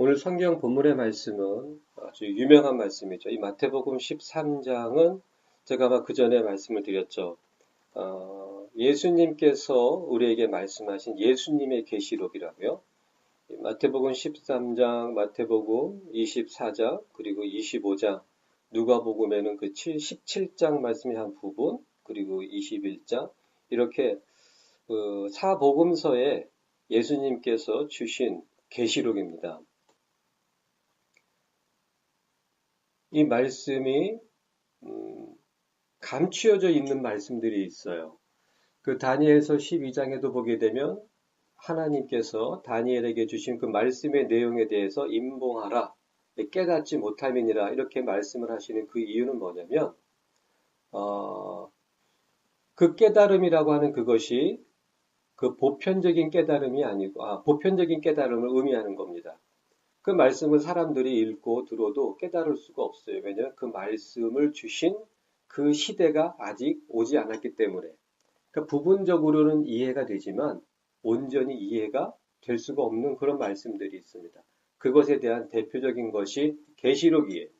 오늘 성경 본문의 말씀은 아주 유명한 말씀이죠. 이 마태복음 13장은 제가 아마 그 전에 말씀을 드렸죠. 예수님께서 우리에게 말씀하신 예수님의 계시록이라고요. 마태복음 13장, 마태복음 24장, 그리고 25장, 누가복음에는 그 17장 말씀의 한 부분, 그리고 21장, 이렇게 그 사복음서에 예수님께서 주신 계시록입니다. 이 말씀이 감추어져 있는 말씀들이 있어요. 그 다니엘서 12장에도 보게 되면 하나님께서 다니엘에게 주신 그 말씀의 내용에 대해서 임봉하라, 깨닫지 못함이니라 이렇게 말씀을 하시는 그 이유는 뭐냐면 그 깨달음이라고 하는 그것이 그 보편적인 깨달음이 아니고 보편적인 깨달음을 의미하는 겁니다. 그 말씀을 사람들이 읽고 들어도 깨달을 수가 없어요. 왜냐하면 그 말씀을 주신 그 시대가 아직 오지 않았기 때문에. 그러니까 부분적으로는 이해가 되지만 온전히 이해가 될 수가 없는 그런 말씀들이 있습니다. 그것에 대한 대표적인 것이 계시록이에요.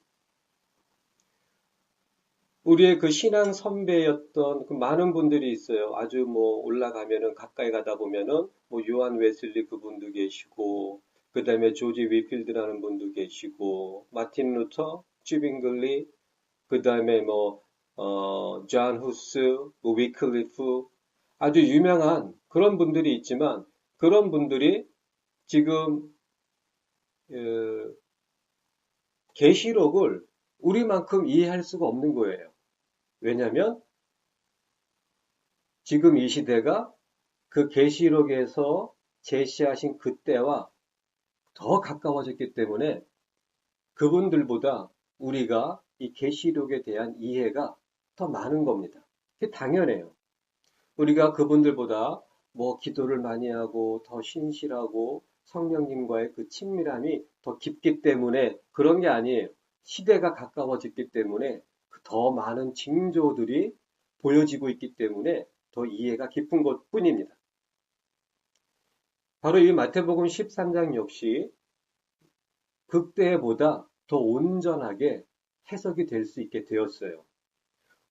우리의 그 신앙 선배였던 그 많은 분들이 있어요. 아주 올라가면은 가까이 가다 보면은 요한 웨슬리 그분도 계시고, 그 다음에 조지 위필드라는 분도 계시고, 마틴 루터, 쥐빙글리, 그 다음에 존 후스, 위클리프, 아주 유명한 그런 분들이 있지만, 그런 분들이 지금 계시록을 우리만큼 이해할 수가 없는 거예요. 왜냐하면 지금 이 시대가 그 계시록에서 제시하신 그때와 더 가까워졌기 때문에 그분들보다 우리가 이 계시록에 대한 이해가 더 많은 겁니다. 그게 당연해요. 우리가 그분들보다 기도를 많이 하고 더 신실하고 성령님과의 그 친밀함이 더 깊기 때문에 그런 게 아니에요. 시대가 가까워졌기 때문에 더 많은 징조들이 보여지고 있기 때문에 더 이해가 깊은 것 뿐입니다. 바로 이 마태복음 13장 역시 그때보다 더 온전하게 해석이 될 수 있게 되었어요.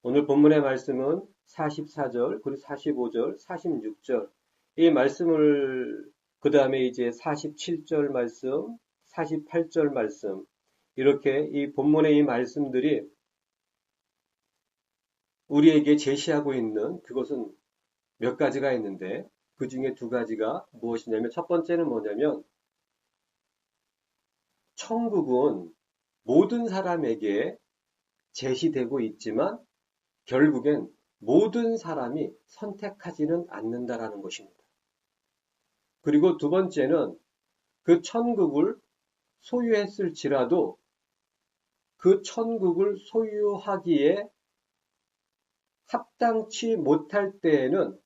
오늘 본문의 말씀은 44절, 그리고 45절, 46절, 이 말씀을, 그 다음에 이제 47절 말씀, 48절 말씀, 이렇게 이 본문의 이 말씀들이 우리에게 제시하고 있는 그것은 몇 가지가 있는데, 그 중에 두 가지가 무엇이냐면, 첫 번째는 뭐냐면, 천국은 모든 사람에게 제시되고 있지만, 결국엔 모든 사람이 선택하지는 않는다라는 것입니다. 그리고 두 번째는 그 천국을 소유했을지라도 그 천국을 소유하기에 합당치 못할 때에는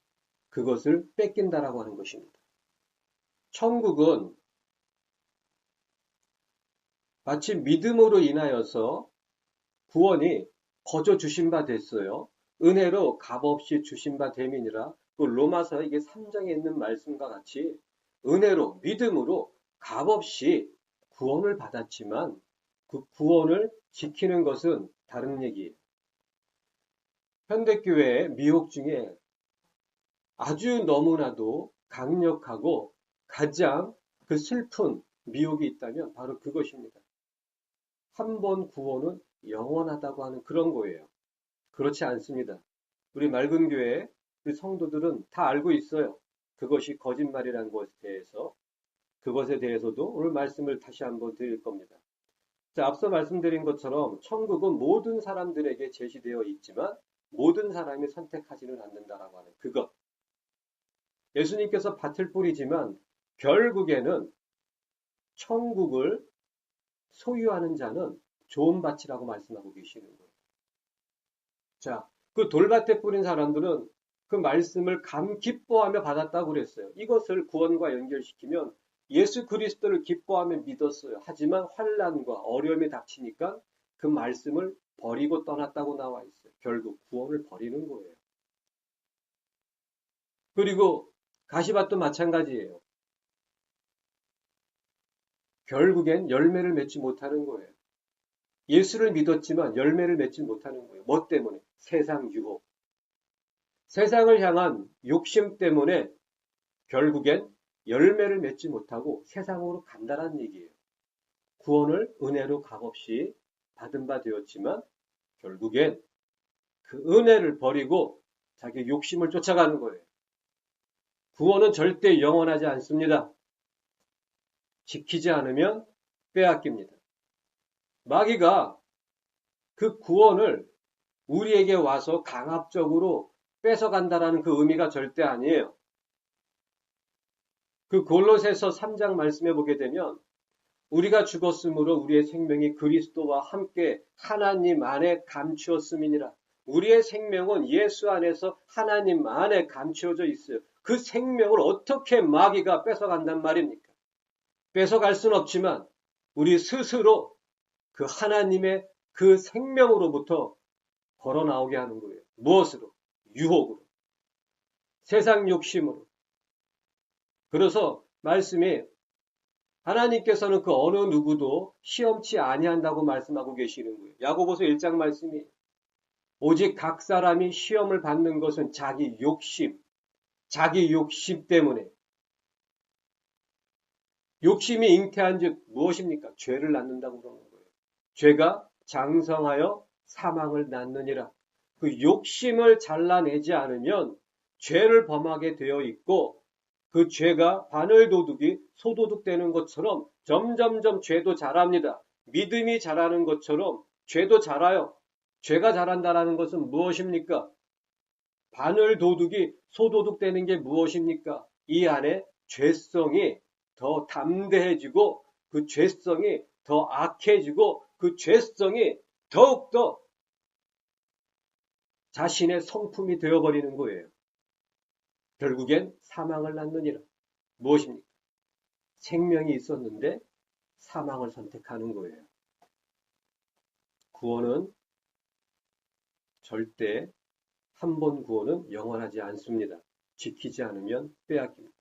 그것을 뺏긴다라고 하는 것입니다. 천국은 마치 믿음으로 인하여서 구원이 거저 주신 바 됐어요. 은혜로 값없이 주신 바 됨이니라. 그 로마서 이게 3장에 있는 말씀과 같이 은혜로 믿음으로 값없이 구원을 받았지만 그 구원을 지키는 것은 다른 얘기예요. 현대교회의 미혹 중에 아주 너무나도 강력하고 가장 그 슬픈 미혹이 있다면 바로 그것입니다. 한 번 구원은 영원하다고 하는 그런 거예요. 그렇지 않습니다. 우리 맑은 교회 우리 성도들은 다 알고 있어요. 그것이 거짓말이라는 것에 대해서. 그것에 대해서도 오늘 말씀을 다시 한번 드릴 겁니다. 자, 앞서 말씀드린 것처럼 천국은 모든 사람들에게 제시되어 있지만 모든 사람이 선택하지는 않는다라고 하는 그것. 예수님께서 밭을 뿌리지만 결국에는 천국을 소유하는 자는 좋은 밭이라고 말씀하고 계시는 거예요. 자, 그 돌밭에 뿌린 사람들은 그 말씀을 기뻐하며 받았다고 그랬어요. 이것을 구원과 연결시키면 예수 그리스도를 기뻐하며 믿었어요. 하지만 환난과 어려움이 닥치니까 그 말씀을 버리고 떠났다고 나와 있어요. 결국 구원을 버리는 거예요. 그리고 가시밭도 마찬가지예요. 결국엔 열매를 맺지 못하는 거예요. 예수를 믿었지만 열매를 맺지 못하는 거예요. 뭐 때문에? 세상 유혹. 세상을 향한 욕심 때문에 결국엔 열매를 맺지 못하고 세상으로 간다는 얘기예요. 구원을 은혜로 값없이 받은 바 되었지만 결국엔 그 은혜를 버리고 자기 욕심을 쫓아가는 거예요. 구원은 절대 영원하지 않습니다. 지키지 않으면 빼앗깁니다. 마귀가 그 구원을 우리에게 와서 강압적으로 뺏어간다라는 그 의미가 절대 아니에요. 그 골로새서 3장 말씀해 보게 되면 우리가 죽었으므로 우리의 생명이 그리스도와 함께 하나님 안에 감추었음이니라. 우리의 생명은 예수 안에서 하나님 안에 감추어져 있어요. 그 생명을 어떻게 마귀가 뺏어간단 말입니까? 뺏어갈 수는 없지만 우리 스스로 그 하나님의 그 생명으로부터 걸어 나오게 하는 거예요. 무엇으로? 유혹으로. 세상 욕심으로. 그래서 말씀이 하나님께서는 그 어느 누구도 시험치 아니한다고 말씀하고 계시는 거예요. 야고보서 1장 말씀이 오직 각 사람이 시험을 받는 것은 자기 욕심 때문에. 욕심이 잉태한 즉 무엇입니까? 죄를 낳는다고 그러는 거예요. 죄가 장성하여 사망을 낳느니라. 그 욕심을 잘라내지 않으면 죄를 범하게 되어 있고 그 죄가 바늘도둑이 소도둑 되는 것처럼 점점점 죄도 자랍니다. 믿음이 자라는 것처럼 죄도 자라요. 죄가 자란다는 것은 무엇입니까? 바늘도둑이 소도둑 되는 게 무엇입니까? 이 안에 죄성이 더 담대해지고 그 죄성이 더 악해지고 그 죄성이 더욱더 자신의 성품이 되어버리는 거예요. 결국엔 사망을 낳느니라. 무엇입니까? 생명이 있었는데 사망을 선택하는 거예요. 구원은 절대 한 번 구원은 영원하지 않습니다. 지키지 않으면 빼앗깁니다.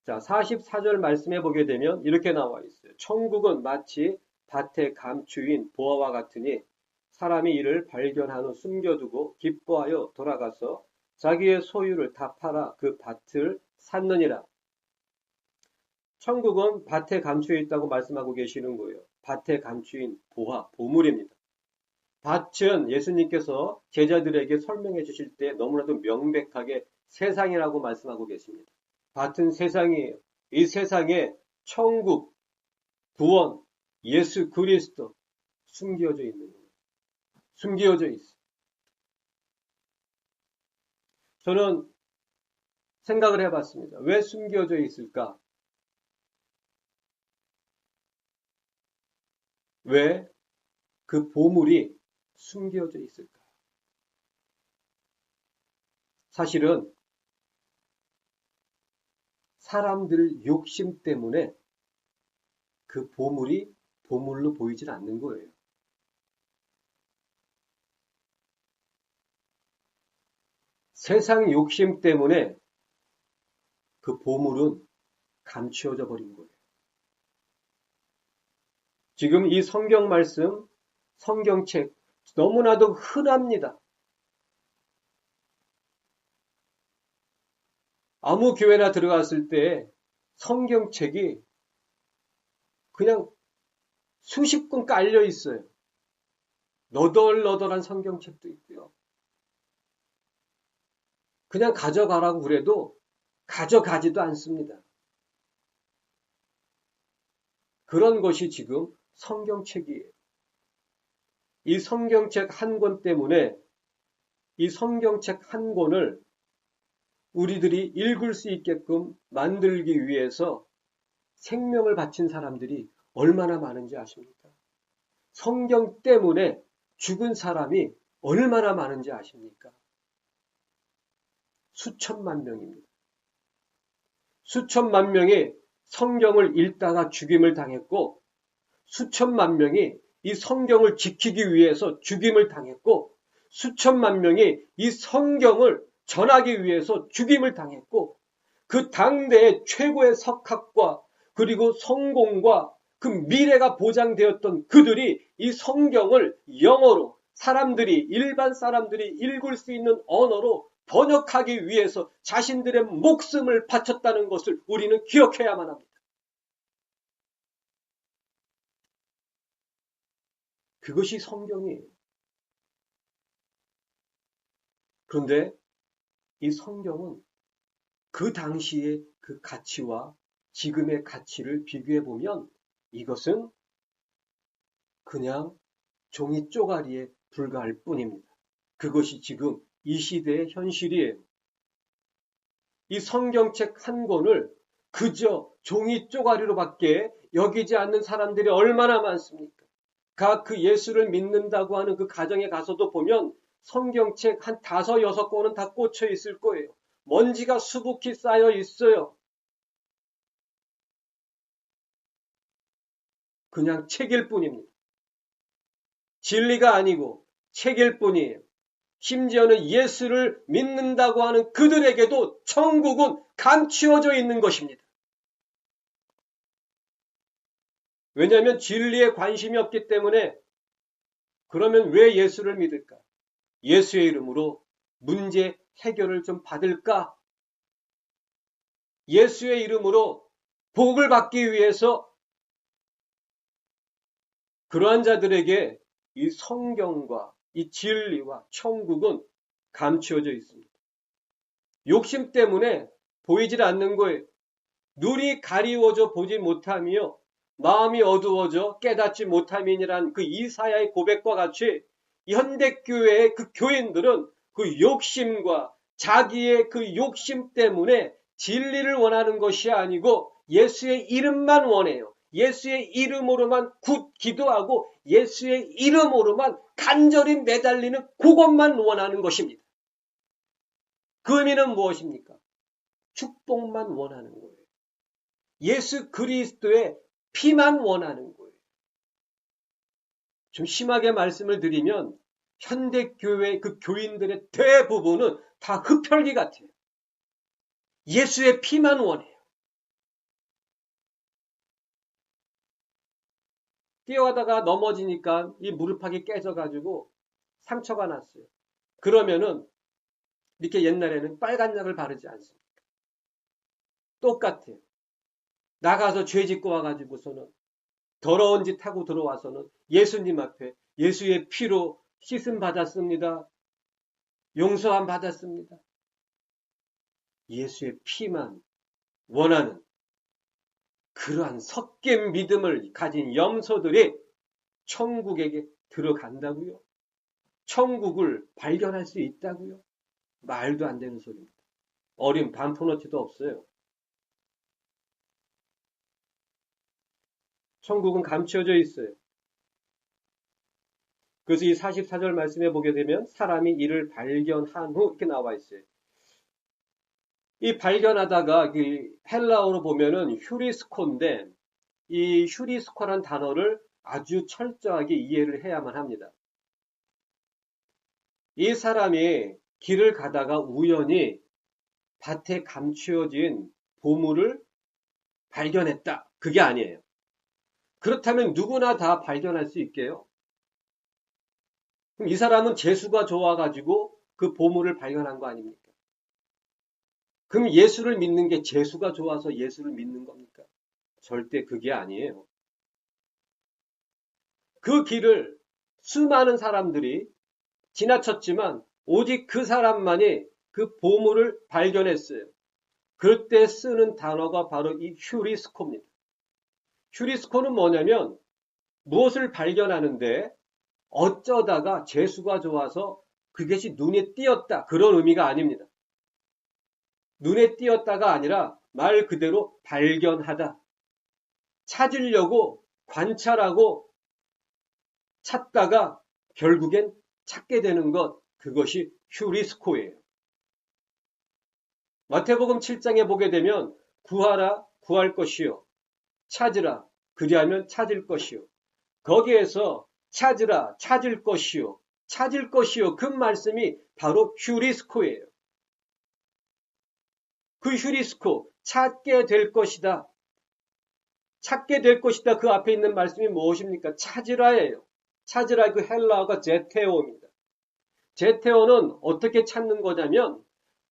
자, 44절 말씀해 보게 되면 이렇게 나와 있어요. 천국은 마치 밭에 감추인 보화와 같으니 사람이 이를 발견한 후 숨겨두고 기뻐하여 돌아가서 자기의 소유를 다 팔아 그 밭을 샀느니라. 천국은 밭에 감추어 있다고 말씀하고 계시는 거예요. 밭에 감추인 보화, 보물입니다. 밭은 예수님께서 제자들에게 설명해 주실 때 너무나도 명백하게 세상이라고 말씀하고 계십니다. 밭은 세상이에요. 이 세상에 천국, 구원, 예수 그리스도 숨겨져 있는 거예요. 숨겨져 있어요. 저는 생각을 해봤습니다. 왜 숨겨져 있을까? 왜 그 보물이 숨겨져 있을까? 사실은 사람들 욕심 때문에 그 보물이 보물로 보이질 않는 거예요. 세상 욕심 때문에 그 보물은 감추어져 버린 거예요. 지금 이 성경 말씀, 성경책 너무나도 흔합니다. 아무 교회나 들어갔을 때 성경책이 그냥 수십 권 깔려 있어요. 너덜너덜한 성경책도 있고요. 그냥 가져가라고 그래도 가져가지도 않습니다. 그런 것이 지금 성경책이에요. 이 성경책 한 권 때문에 이 성경책 한 권을 우리들이 읽을 수 있게끔 만들기 위해서 생명을 바친 사람들이 얼마나 많은지 아십니까? 성경 때문에 죽은 사람이 얼마나 많은지 아십니까? 수천만 명입니다. 수천만 명이 성경을 읽다가 죽임을 당했고 수천만 명이 이 성경을 지키기 위해서 죽임을 당했고 수천만 명이 이 성경을 전하기 위해서 죽임을 당했고 그 당대의 최고의 석학과 그리고 성공과 그 미래가 보장되었던 그들이 이 성경을 영어로 일반 사람들이 읽을 수 있는 언어로 번역하기 위해서 자신들의 목숨을 바쳤다는 것을 우리는 기억해야만 합니다. 그것이 성경이에요. 그런데 이 성경은 그 당시의 그 가치와 지금의 가치를 비교해 보면 이것은 그냥 종이 쪼가리에 불과할 뿐입니다. 그것이 지금 이 시대의 현실이에요. 이 성경책 한 권을 그저 종이 쪼가리로밖에 여기지 않는 사람들이 얼마나 많습니까? 각 그 예수를 믿는다고 하는 그 가정에 가서도 보면 성경책 한 5, 6권은 다 꽂혀 있을 거예요. 먼지가 수북히 쌓여 있어요. 그냥 책일 뿐입니다. 진리가 아니고 책일 뿐이에요. 심지어는 예수를 믿는다고 하는 그들에게도 천국은 감추어져 있는 것입니다. 왜냐하면 진리에 관심이 없기 때문에. 그러면 왜 예수를 믿을까? 예수의 이름으로 문제 해결을 좀 받을까? 예수의 이름으로 복을 받기 위해서 그러한 자들에게 이 성경과 이 진리와 천국은 감추어져 있습니다. 욕심 때문에 보이질 않는 거예요. 눈이 가리워져 보지 못하며 마음이 어두워져 깨닫지 못함이니란 그 이사야의 고백과 같이 현대교회의 그 교인들은 그 욕심과 자기의 그 욕심 때문에 진리를 원하는 것이 아니고 예수의 이름만 원해요. 예수의 이름으로만 기도하고 예수의 이름으로만 간절히 매달리는 그것만 원하는 것입니다. 그 의미는 무엇입니까? 축복만 원하는 거예요. 예수 그리스도의 피만 원하는 거예요. 좀 심하게 말씀을 드리면 현대교회 그 교인들의 대부분은 다 흡혈귀 같아요. 예수의 피만 원해요. 뛰어가다가 넘어지니까 이 무릎팍이 깨져가지고 상처가 났어요. 그러면은 이렇게 옛날에는 빨간 약을 바르지 않습니까? 똑같아요. 나가서 죄 짓고 와가지고서는 더러운 짓 하고 들어와서는 예수님 앞에 예수의 피로 씻음 받았습니다. 용서함 받았습니다. 예수의 피만 원하는 그러한 섞인 믿음을 가진 염소들이 천국에게 들어간다고요? 천국을 발견할 수 있다고요? 말도 안 되는 소리입니다. 어린 반푼어치도 없어요. 천국은 감추어져 있어요. 그래서 이 44절 말씀에 보게 되면 사람이 이를 발견한 후 이렇게 나와 있어요. 이 발견하다가 헬라어로 보면은 휴리스코인데 이 휴리스코란 단어를 아주 철저하게 이해를 해야만 합니다. 이 사람이 길을 가다가 우연히 밭에 감추어진 보물을 발견했다. 그게 아니에요. 그렇다면 누구나 다 발견할 수 있게요. 그럼 이 사람은 재수가 좋아가지고 그 보물을 발견한 거 아닙니까? 그럼 예수를 믿는 게 재수가 좋아서 예수를 믿는 겁니까? 절대 그게 아니에요. 그 길을 수많은 사람들이 지나쳤지만 오직 그 사람만이 그 보물을 발견했어요. 그때 쓰는 단어가 바로 이 휴리스코입니다. 휴리스코는 뭐냐면 무엇을 발견하는데 어쩌다가 재수가 좋아서 그것이 눈에 띄었다. 그런 의미가 아닙니다. 눈에 띄었다가 아니라 말 그대로 발견하다. 찾으려고 관찰하고 찾다가 결국엔 찾게 되는 것, 그것이 휴리스코예요. 마태복음 7장에 보게 되면 구하라 구할 것이요 찾으라 그리하면 찾을 것이요. 거기에서 찾으라 찾을 것이요 찾을 것이요 그 말씀이 바로 휴리스코예요. 그 휴리스코 찾게 될 것이다. 찾게 될 것이다. 그 앞에 있는 말씀이 무엇입니까? 찾으라예요. 찾으라 그 헬라어가 제테오입니다. 제테오는 어떻게 찾는 거냐면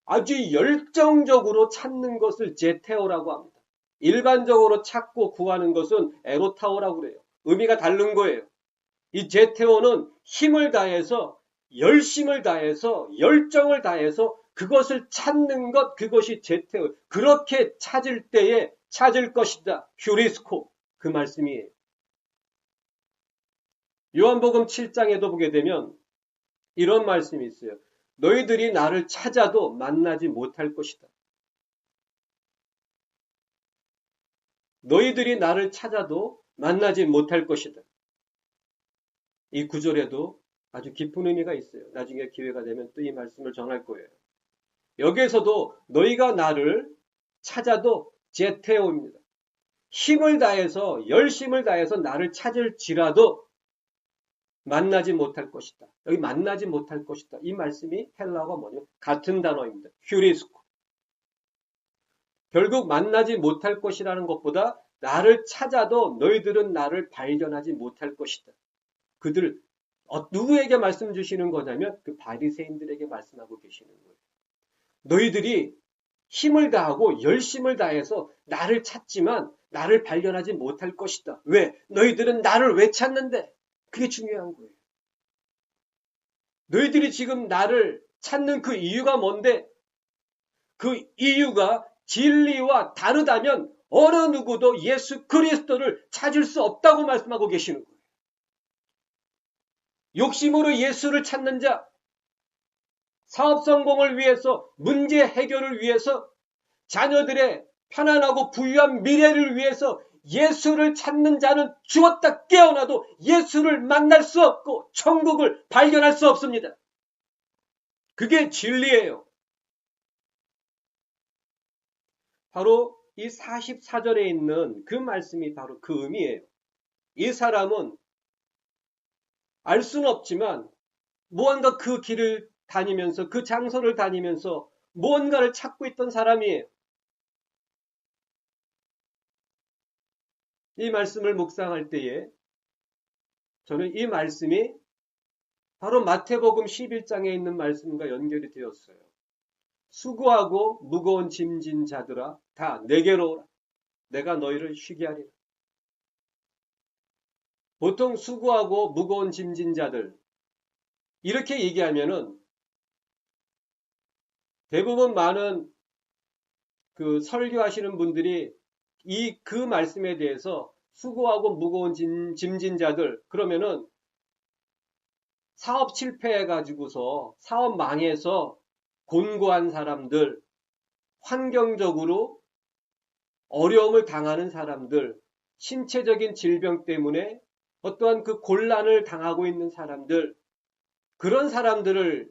아주 열정적으로 찾는 것을 제테오라고 합니다. 일반적으로 찾고 구하는 것은 에로타오라고 그래요. 의미가 다른 거예요. 이 제테오는 힘을 다해서 열심을 다해서 열정을 다해서 그것을 찾는 것, 그것이 제테오. 그렇게 찾을 때에 찾을 것이다. 휴리스코. 그 말씀이에요. 요한복음 7장에도 보게 되면 이런 말씀이 있어요. 너희들이 나를 찾아도 만나지 못할 것이다. 너희들이 나를 찾아도 만나지 못할 것이다. 이 구절에도 아주 깊은 의미가 있어요. 나중에 기회가 되면 또 이 말씀을 전할 거예요. 여기에서도 너희가 나를 찾아도 제테오입니다. 힘을 다해서 열심을 다해서 나를 찾을지라도 만나지 못할 것이다. 여기 만나지 못할 것이다. 이 말씀이 헬라어가 뭐냐면 같은 단어입니다. 휴리스코. 결국 만나지 못할 것이라는 것보다 나를 찾아도 너희들은 나를 발견하지 못할 것이다. 그들 누구에게 말씀 주시는 거냐면 그 바리새인들에게 말씀하고 계시는 거예요. 너희들이 힘을 다하고 열심을 다해서 나를 찾지만 나를 발견하지 못할 것이다. 왜? 너희들은 나를 왜 찾는데? 그게 중요한 거예요. 너희들이 지금 나를 찾는 그 이유가 뭔데? 그 이유가 진리와 다르다면 어느 누구도 예수 그리스도를 찾을 수 없다고 말씀하고 계시는 거예요. 욕심으로 예수를 찾는 자, 사업 성공을 위해서, 문제 해결을 위해서, 자녀들의 편안하고 부유한 미래를 위해서 예수를 찾는 자는 죽었다 깨어나도 예수를 만날 수 없고 천국을 발견할 수 없습니다. 그게 진리예요. 바로 이 44절에 있는 그 말씀이 바로 그 의미예요. 이 사람은 알 수는 없지만 무언가 그 길을 다니면서 그 장소를 다니면서 무언가를 찾고 있던 사람이에요. 이 말씀을 묵상할 때에 저는 이 말씀이 바로 마태복음 11장에 있는 말씀과 연결이 되었어요. 수고하고 무거운 짐진 자들아 다 내게로 오라. 내가 너희를 쉬게 하리라. 보통 수고하고 무거운 짐진 자들 이렇게 얘기하면은 대부분 많은 그 설교하시는 분들이 그 말씀에 대해서 수고하고 무거운 짐진 자들 그러면은 사업 실패해가지고서 사업 망해서 곤고한 사람들, 환경적으로 어려움을 당하는 사람들, 신체적인 질병 때문에 어떠한 그 곤란을 당하고 있는 사람들, 그런 사람들을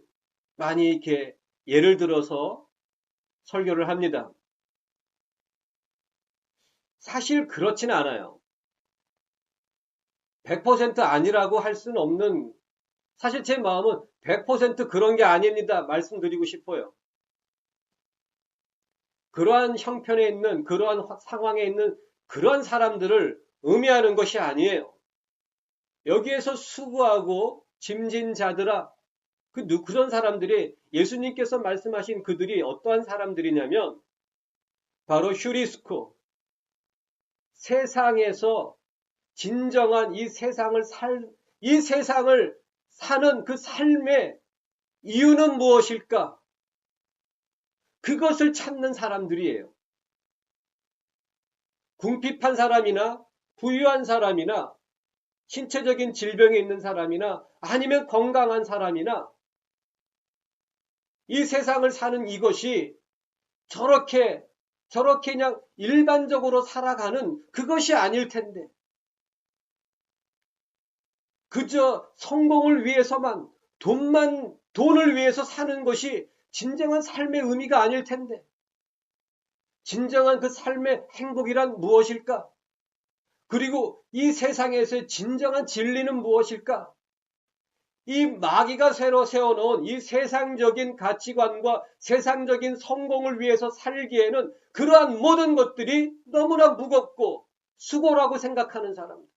많이 이렇게 예를 들어서 설교를 합니다. 사실 그렇지는 않아요. 100% 아니라고 할 수는 없는, 사실 제 마음은 100% 그런 게 아닙니다. 말씀드리고 싶어요. 그러한 형편에 있는, 그러한 상황에 있는 그러한 사람들을 의미하는 것이 아니에요. 여기에서 수고하고 짐진 자들아, 그런 사람들이 예수님께서 말씀하신 그들이 어떠한 사람들이냐면 바로 휴리스코, 세상에서 진정한 이 세상을 사는 그 삶의 이유는 무엇일까? 그것을 찾는 사람들이에요. 궁핍한 사람이나 부유한 사람이나 신체적인 질병이 있는 사람이나 아니면 건강한 사람이나 이 세상을 사는 이것이 저렇게 그냥 일반적으로 살아가는 그것이 아닐 텐데 그저 성공을 위해서만 돈을 위해서 사는 것이 진정한 삶의 의미가 아닐 텐데 진정한 그 삶의 행복이란 무엇일까? 그리고 이 세상에서의 진정한 진리는 무엇일까? 이 마귀가 새로 세워놓은 이 세상적인 가치관과 세상적인 성공을 위해서 살기에는 그러한 모든 것들이 너무나 무겁고 수고라고 생각하는 사람들.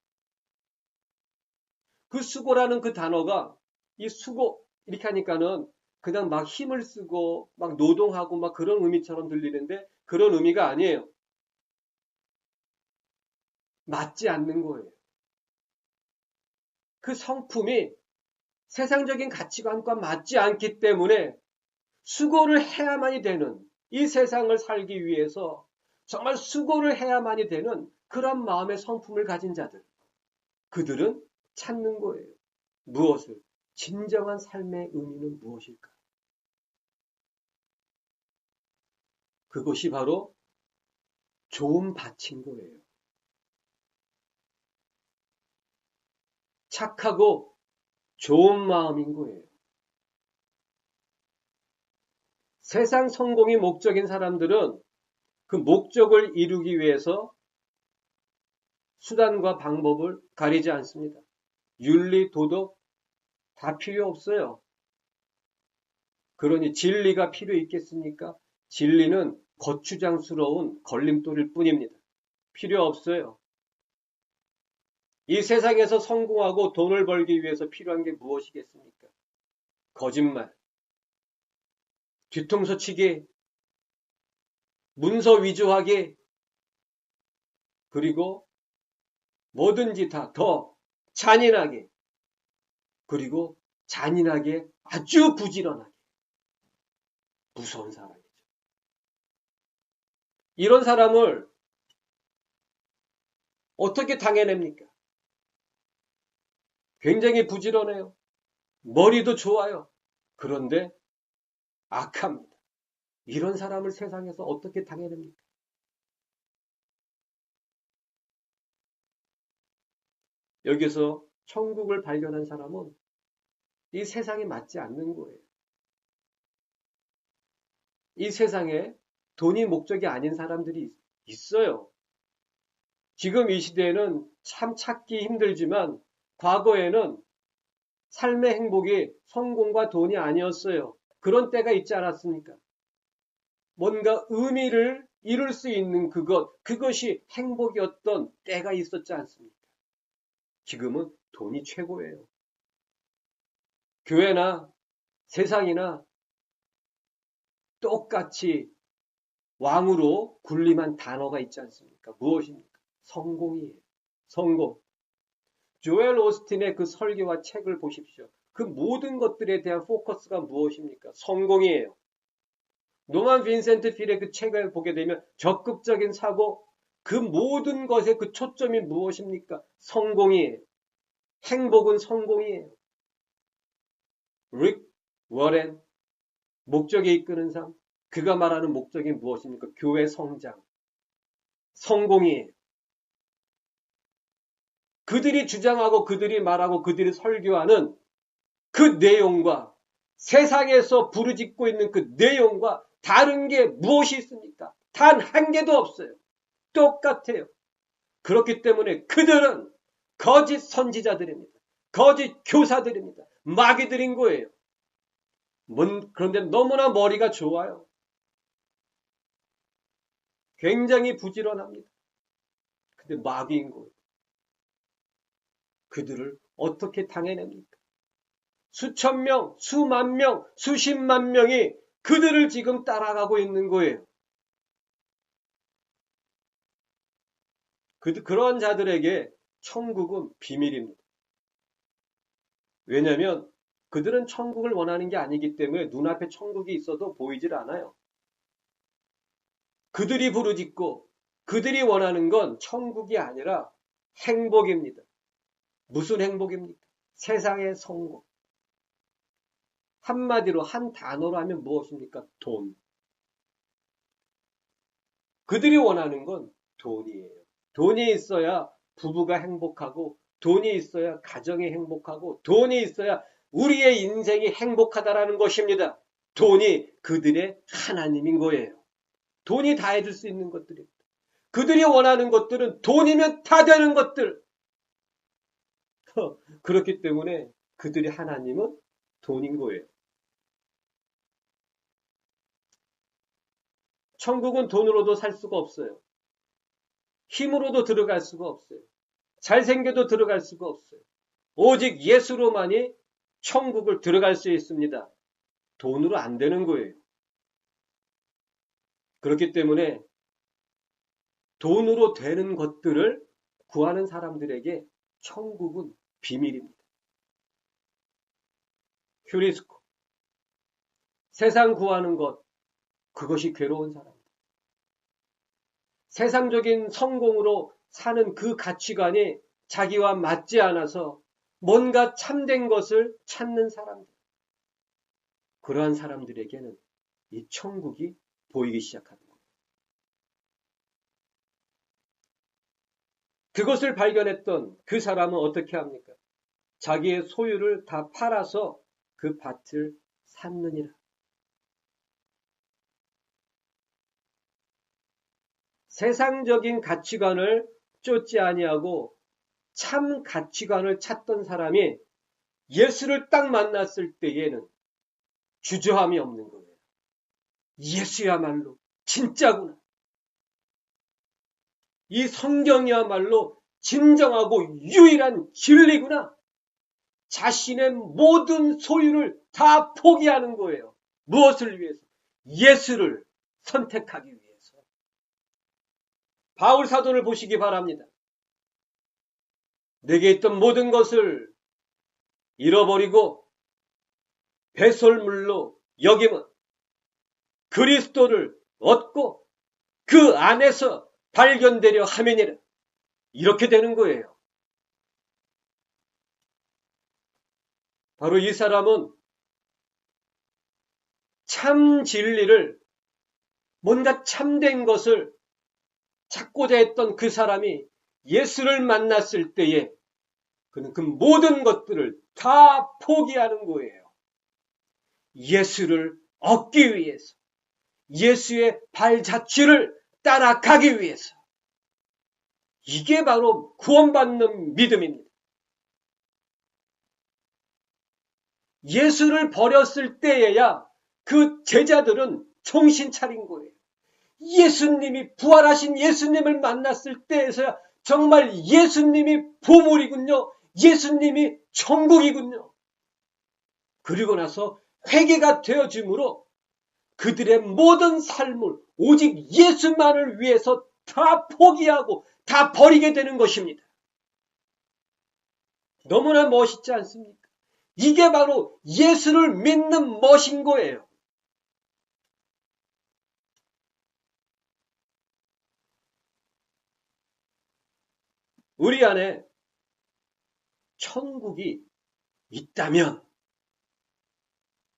그 수고라는 그 단어가 이 수고 이렇게 하니까는 그냥 막 힘을 쓰고 막 노동하고 막 그런 의미처럼 들리는데 그런 의미가 아니에요. 맞지 않는 거예요. 그 성품이 세상적인 가치관과 맞지 않기 때문에 수고를 해야만이 되는 이 세상을 살기 위해서 정말 수고를 해야만이 되는 그런 마음의 성품을 가진 자들. 그들은 찾는 거예요. 무엇을? 진정한 삶의 의미는 무엇일까? 그것이 바로 좋은 밭인 거예요. 착하고 좋은 마음인 거예요. 세상 성공이 목적인 사람들은 그 목적을 이루기 위해서 수단과 방법을 가리지 않습니다. 윤리, 도덕 다 필요 없어요. 그러니 진리가 필요 있겠습니까? 진리는 거추장스러운 걸림돌일 뿐입니다. 필요 없어요. 이 세상에서 성공하고 돈을 벌기 위해서 필요한 게 무엇이겠습니까? 거짓말, 뒤통수 치기, 문서 위조하기, 그리고 뭐든지 다 더 잔인하게, 그리고 잔인하게 아주 부지런하게. 무서운 사람이죠. 이런 사람을 어떻게 당해냅니까? 굉장히 부지런해요. 머리도 좋아요. 그런데 악합니다. 이런 사람을 세상에서 어떻게 당해냅니까? 여기서 천국을 발견한 사람은 이 세상에 맞지 않는 거예요. 이 세상에 돈이 목적이 아닌 사람들이 있어요. 지금 이 시대에는 참 찾기 힘들지만 과거에는 삶의 행복이 성공과 돈이 아니었어요. 그런 때가 있지 않았습니까? 뭔가 의미를 이룰 수 있는 그것이 행복이었던 때가 있었지 않습니까? 지금은 돈이 최고예요. 교회나 세상이나 똑같이 왕으로 군림한 단어가 있지 않습니까? 무엇입니까? 성공이에요. 성공. 조엘 오스틴의 그 설교와 책을 보십시오. 그 모든 것들에 대한 포커스가 무엇입니까? 성공이에요. 노만 빈센트 필의 그 책을 보게 되면 적극적인 사고, 그 모든 것의 그 초점이 무엇입니까? 성공이에요. 행복은 성공이에요. 릭 워렌, 목적에 이끄는 삶, 그가 말하는 목적이 무엇입니까? 교회 성장, 성공이에요. 그들이 주장하고 그들이 말하고 그들이 설교하는 그 내용과 세상에서 부르짖고 있는 그 내용과 다른 게 무엇이 있습니까? 단 한 개도 없어요. 똑같아요. 그렇기 때문에 그들은 거짓 선지자들입니다. 거짓 교사들입니다. 마귀들인 거예요. 그런데 너무나 머리가 좋아요. 굉장히 부지런합니다. 근데 마귀인 거예요. 그들을 어떻게 당해냅니까? 수천 명, 수만 명, 수십만 명이 그들을 지금 따라가고 있는 거예요. 그런 자들에게 천국은 비밀입니다. 왜냐하면 그들은 천국을 원하는 게 아니기 때문에 눈앞에 천국이 있어도 보이질 않아요. 그들이 부르짖고 그들이 원하는 건 천국이 아니라 행복입니다. 무슨 행복입니까? 세상의 성공. 한마디로 한 단어로 하면 무엇입니까? 돈. 그들이 원하는 건 돈이에요. 돈이 있어야 부부가 행복하고 돈이 있어야 가정이 행복하고 돈이 있어야 우리의 인생이 행복하다라는 것입니다. 돈이 그들의 하나님인 거예요. 돈이 다 해줄 수 있는 것들입니다. 그들이 원하는 것들은 돈이면 다 되는 것들. 그렇기 때문에 그들의 하나님은 돈인 거예요. 천국은 돈으로도 살 수가 없어요. 힘으로도 들어갈 수가 없어요. 잘생겨도 들어갈 수가 없어요. 오직 예수로만이 천국을 들어갈 수 있습니다. 돈으로 안 되는 거예요. 그렇기 때문에 돈으로 되는 것들을 구하는 사람들에게 천국은 비밀입니다. 휴리스코. 세상 구하는 것, 그것이 괴로운 사람입니다. 세상적인 성공으로 사는 그 가치관이 자기와 맞지 않아서 뭔가 참된 것을 찾는 사람들. 그러한 사람들에게는 이 천국이 보이기 시작하는 거예요. 그것을 발견했던 그 사람은 어떻게 합니까? 자기의 소유를 다 팔아서 그 밭을 샀느니라. 세상적인 가치관을 쫓지 아니하고 참 가치관을 찾던 사람이 예수를 딱 만났을 때에는 주저함이 없는 거예요. 예수야말로 진짜구나. 이 성경이야말로 진정하고 유일한 진리구나. 자신의 모든 소유를 다 포기하는 거예요. 무엇을 위해서? 예수를 선택하기 위해서. 바울 사도를 보시기 바랍니다. 내게 있던 모든 것을 잃어버리고 배설물로 여김은 그리스도를 얻고 그 안에서 발견되려 함이니라. 이렇게 되는 거예요. 바로 이 사람은 참 진리를, 뭔가 참된 것을 찾고자 했던 그 사람이 예수를 만났을 때에 그는 그 모든 것들을 다 포기하는 거예요. 예수를 얻기 위해서, 예수의 발자취를 따라가기 위해서. 이게 바로 구원받는 믿음입니다. 예수를 버렸을 때에야 그 제자들은 정신 차린 거예요. 예수님이, 부활하신 예수님을 만났을 때에서야 정말 예수님이 보물이군요. 예수님이 천국이군요. 그리고 나서 회개가 되어짐으로 그들의 모든 삶을 오직 예수만을 위해서 다 포기하고 다 버리게 되는 것입니다. 너무나 멋있지 않습니까? 이게 바로 예수를 믿는 멋인 거예요. 우리 안에 천국이 있다면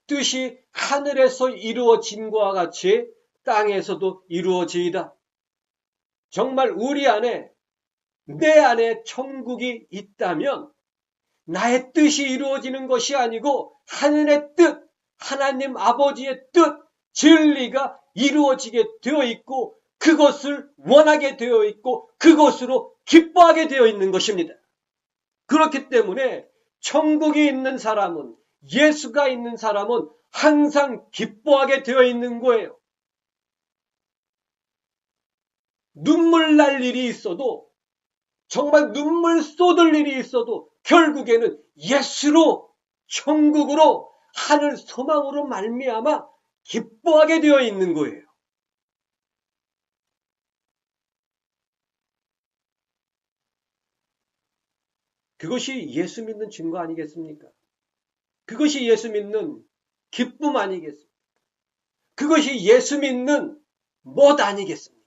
뜻이 하늘에서 이루어짐과 같이 땅에서도 이루어지이다. 정말 우리 안에, 내 안에 천국이 있다면 나의 뜻이 이루어지는 것이 아니고 하늘의 뜻, 하나님 아버지의 뜻, 진리가 이루어지게 되어 있고 그것을 원하게 되어 있고 그것으로 기뻐하게 되어 있는 것입니다. 그렇기 때문에 천국이 있는 사람은, 예수가 있는 사람은 항상 기뻐하게 되어 있는 거예요. 눈물 날 일이 있어도, 정말 눈물 쏟을 일이 있어도 결국에는 예수로, 천국으로, 하늘 소망으로 말미암아 기뻐하게 되어 있는 거예요. 그것이 예수 믿는 증거 아니겠습니까? 그것이 예수 믿는 기쁨 아니겠습니까? 그것이 예수 믿는 멋 아니겠습니까?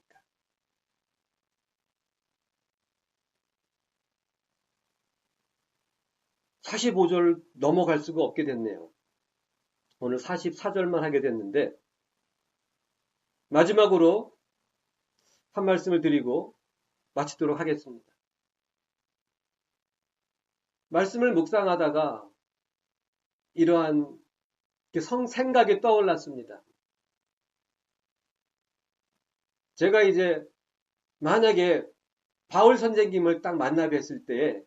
45절 넘어갈 수가 없게 됐네요. 오늘 44절만 하게 됐는데, 마지막으로 한 말씀을 드리고 마치도록 하겠습니다. 말씀을 묵상하다가 이러한 생각이 떠올랐습니다. 제가 이제 만약에 바울 선생님을 딱 만나 뵀을 때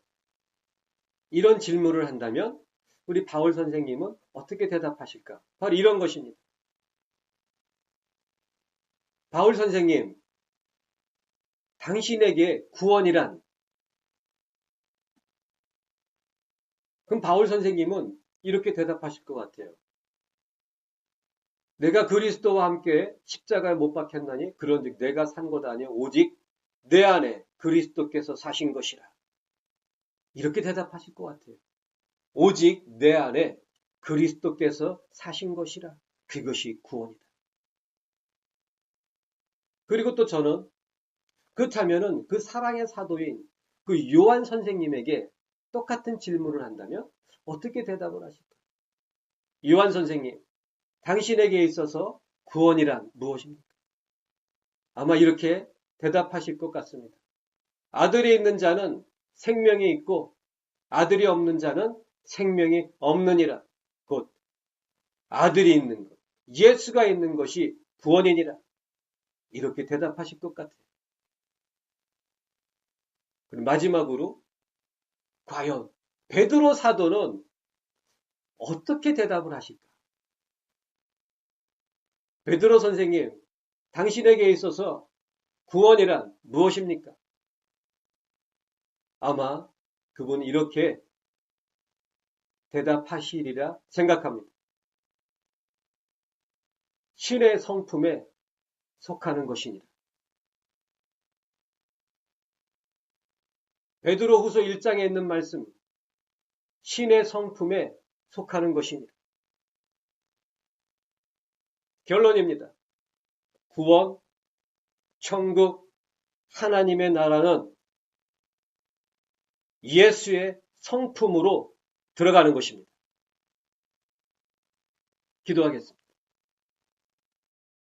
이런 질문을 한다면 우리 바울 선생님은 어떻게 대답하실까? 바로 이런 것입니다. 바울 선생님, 당신에게 구원이란? 그럼 바울 선생님은 이렇게 대답하실 것 같아요. 내가 그리스도와 함께 십자가에 못 박혔나니 그런즉 내가 산 것 아니요 오직 내 안에 그리스도께서 사신 것이라. 이렇게 대답하실 것 같아요. 오직 내 안에 그리스도께서 사신 것이라. 그것이 구원이다. 그리고 또 저는 그렇다면은 그 사랑의 사도인 그 요한 선생님에게 똑같은 질문을 한다면 어떻게 대답을 하실까요? 요한 선생님, 당신에게 있어서 구원이란 무엇입니까? 아마 이렇게 대답하실 것 같습니다. 아들이 있는 자는 생명이 있고 아들이 없는 자는 생명이 없느니라. 곧 아들이 있는 것, 예수가 있는 것이 구원이니라. 이렇게 대답하실 것 같아요. 그리고 마지막으로 과연 베드로 사도는 어떻게 대답을 하실까? 베드로 선생님, 당신에게 있어서 구원이란 무엇입니까? 아마 그분은 이렇게 대답하시리라 생각합니다. 신의 성품에 속하는 것이니라. 베드로후서 1장에 있는 말씀, 신의 성품에 속하는 것이니라. 결론입니다. 구원, 천국, 하나님의 나라는 예수의 성품으로 들어가는 것입니다. 기도하겠습니다.